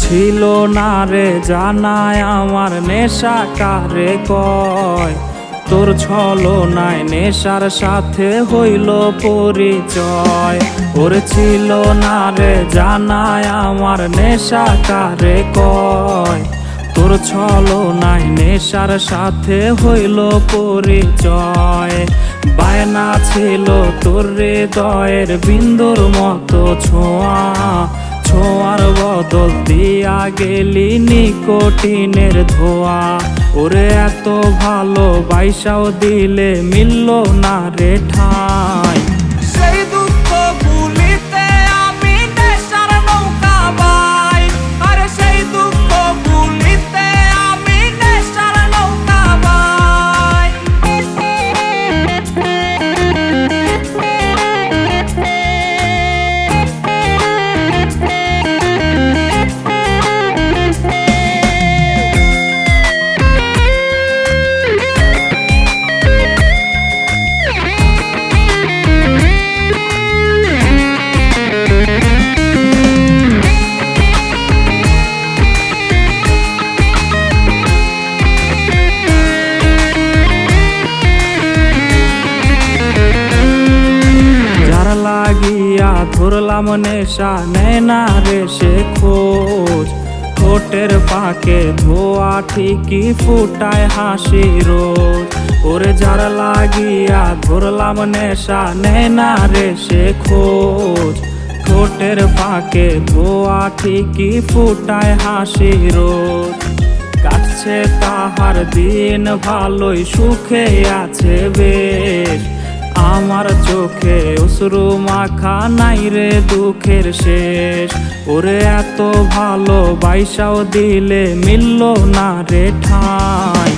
ছিল না রে জানায় আমার নেশা কারে কয়, তোর ছলনায় নেশার সাথে হইল পরিচয়। ওর ছিল না রে জানায় আমার নেশা কারে কয়, তোর ছলনায় নেশার সাথে হইল পরিচয়। বায়না ছিল তোর হৃদয়ের বিন্দুর মতো ছোঁয়া, ছোঁয়ার বদল দিয়া গেলি নিকোটিনের ধোয়া। ওরে এত ভালো বাইসাও দিলে মিলল না রে ঠাঁই। সেই দুঃখ ভুলিতে আমি নেশার নৌকা বাই, আরে সেই দুঃখ ভুলিতে আমি নেশার নৌকা বাই। লাগিয়া ধরলাম নেশা নেয় না রে সে খোঁজ, ঠোঁটের পাকে ধোয়া ঠিকই ফুটায় হাসি রোজ। ওরে যার লাগিয়া ধরলাম নেশা নেয় না রে সে খোঁজ, ঠোঁটের পাকে ধোয়া ঠিকই ফুটায় হাসি রোজ। কাটছে তাহার দিন ভালোই সুখে আছে বেশ, আমার চোখে অশ্রু মাখা নাই রে দুঃখের শেষ। ওরে এত ভালো বাইসাও দিলে মিলল না রে ঠাঁই।